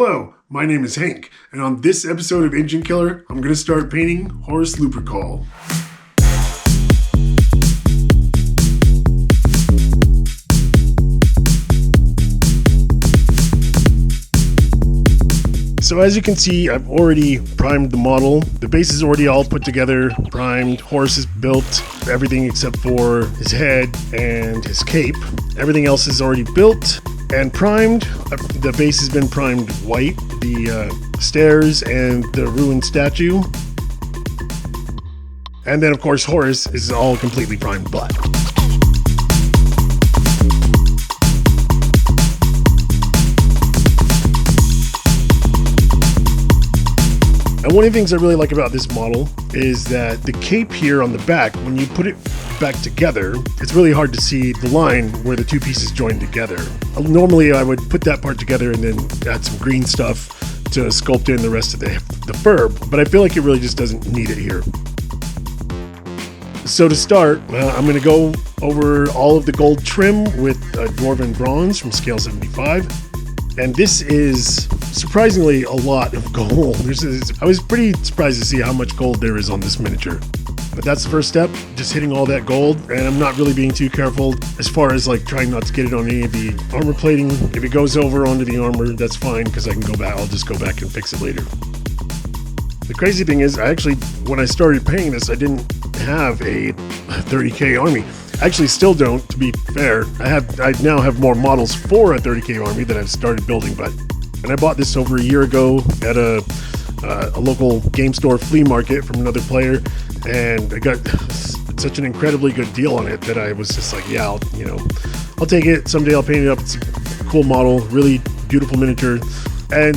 Hello, my name is Hank, and on this episode of Engine Killer, I'm going to start painting Horus Lupercal. So as you can see, I've already primed the model. The base is already all put together, primed. Horus is built, everything except for his head and his cape. Everything else is already built and primed. The base has been primed white, the stairs and the ruined statue. And then of course Horus is all completely primed black. And one of the things I really like about this model is that the cape here on the back, when you put it back together, it's really hard to see the line where the two pieces join together. Normally I would put that part together and then add some green stuff to sculpt in the rest of the fur, but I feel like it really just doesn't need it here. So to start, I'm going to go over all of the gold trim with Dwarven Bronze from scale 75. And this is surprisingly a lot of gold. I was pretty surprised to see how much gold there is on this miniature. But that's the first step, just hitting all that gold. And I'm not really being too careful as far as like trying not to get it on any of the armor plating. If it goes over onto the armor, that's fine because I can go back. I'll just go back and fix it later. The crazy thing is, when I started painting this, I didn't have a 30k army. I actually still don't, to be fair. I now have more models for a 30k army that I've started building, and I bought this over a year ago at a local game store flea market from another player, and I got such an incredibly good deal on it that I was just like, yeah, I'll take it. Someday I'll paint it up. It's a cool model, really beautiful miniature. And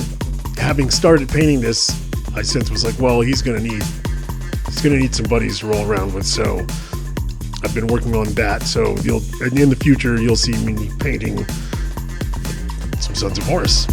having started painting this, I since was like, well, he's gonna need some buddies to roll around with, so I've been working on that. So in the future you'll see me painting some Sons of Horus.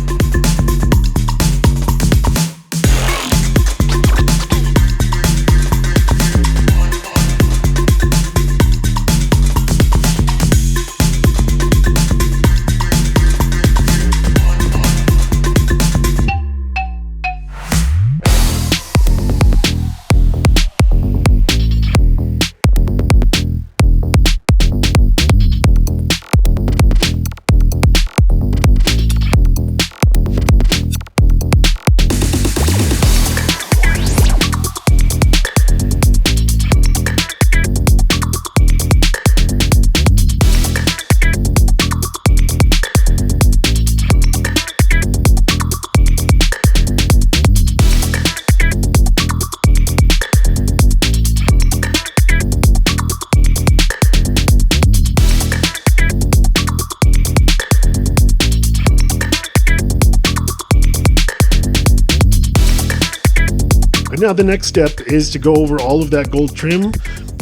Now the next step is to go over all of that gold trim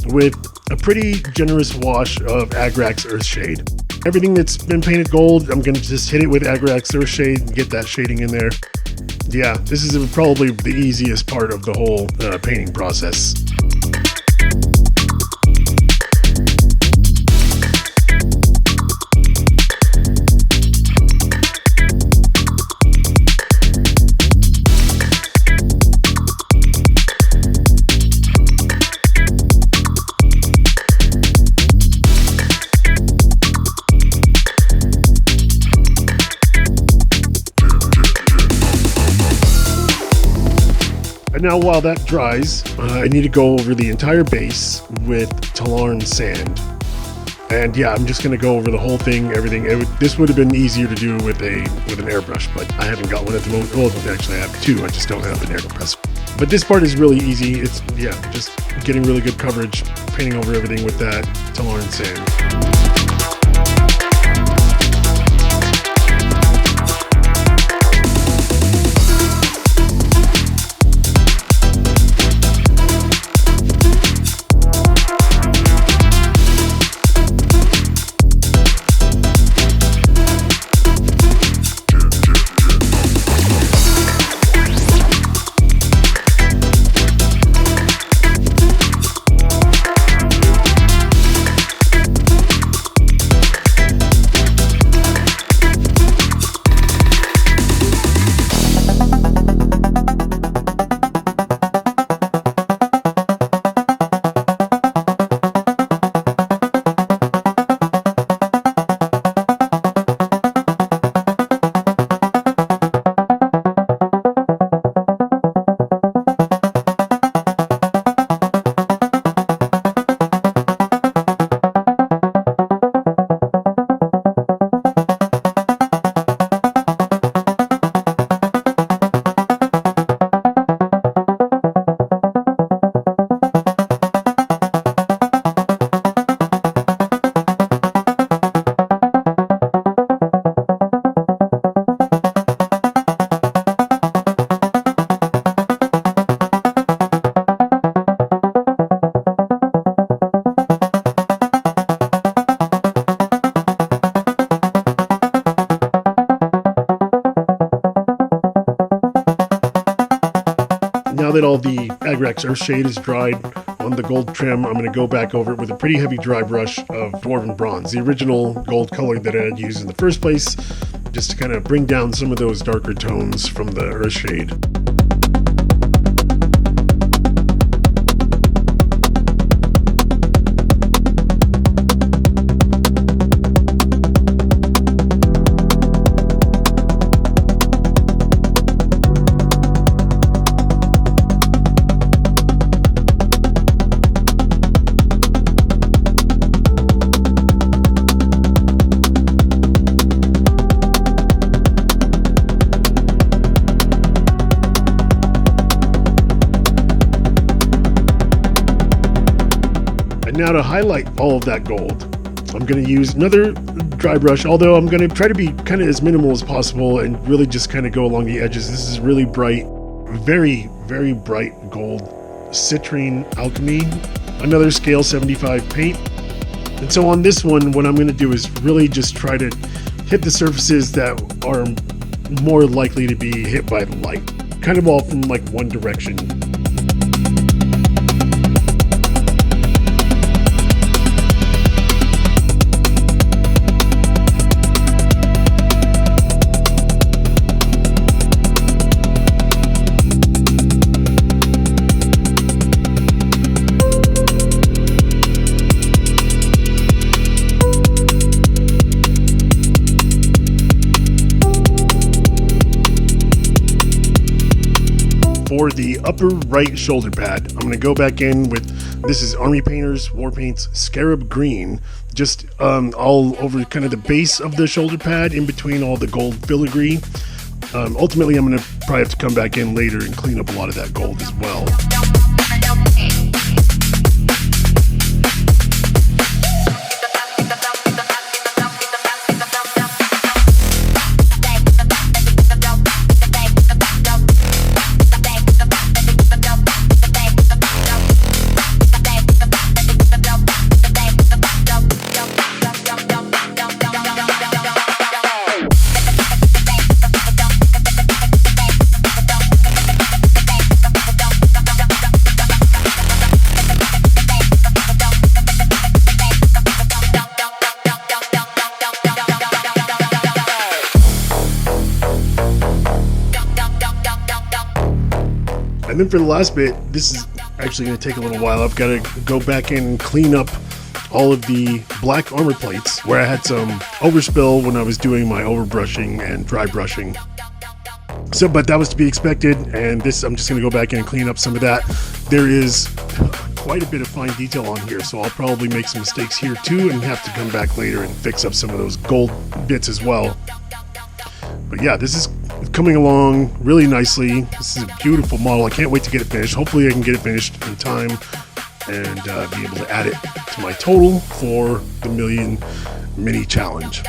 with a pretty generous wash of Agrax Earthshade. Everything that's been painted gold, I'm going to just hit it with Agrax Earthshade and get that shading in there. Yeah, this is probably the easiest part of the whole painting process. And now while that dries, I need to go over the entire base with Talarn sand. And yeah, I'm just going to go over the whole thing, everything. This would have been easier to do with an airbrush, but I haven't got one at the moment. Well, actually I have two, I just don't have an airpress. But this part is really easy. It's, just getting really good coverage, painting over everything with that Talarn sand. that all the Agrax Earthshade is dried on the gold trim, I'm going to go back over it with a pretty heavy dry brush of Dwarven Bronze, the original gold color that I had used in the first place, just to kind of bring down some of those darker tones from the Earthshade. Now to highlight all of that gold, I'm going to use another dry brush, although I'm going to try to be kind of as minimal as possible and really just kind of go along the edges. This is really bright, very, very bright gold citrine alchemy, another scale 75 paint. And so on this one, what I'm going to do is really just try to hit the surfaces that are more likely to be hit by the light, kind of all from like one direction. For the upper right shoulder pad, I'm going to go back in with, this is Army Painter's War Paints Scarab Green, just all over kind of the base of the shoulder pad, in between all the gold filigree. Ultimately, I'm going to probably have to come back in later and clean up a lot of that gold as well. And then for the last bit, this is actually going to take a little while. I've got to go back in and clean up all of the black armor plates where I had some overspill when I was doing my overbrushing and dry brushing. So, but that was to be expected, and this, I'm just going to go back in and clean up some of that. There is quite a bit of fine detail on here, so I'll probably make some mistakes here too and have to come back later and fix up some of those gold bits as well. But yeah, this is coming along really nicely. This is a beautiful model. I can't wait to get it finished. Hopefully I can get it finished in time and be able to add it to my total for the Million Mini Challenge.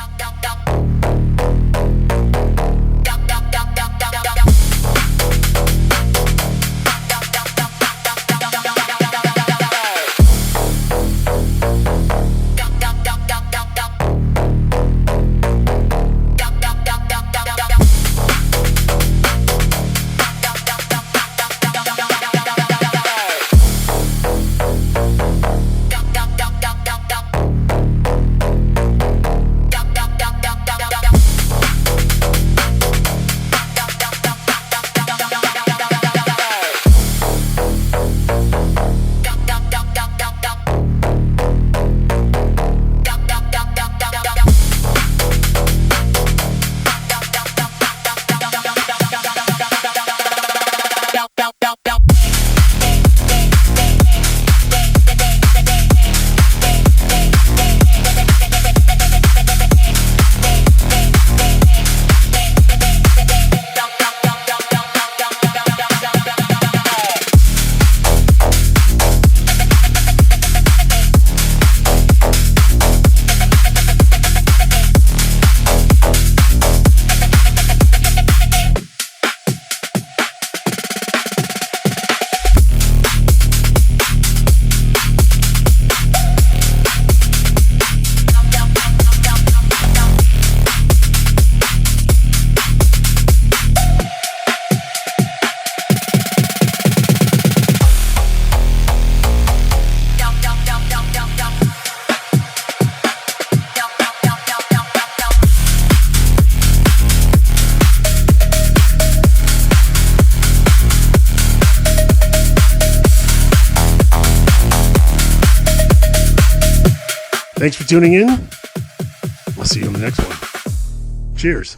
Thanks for tuning in. I'll see you on the next one. Cheers.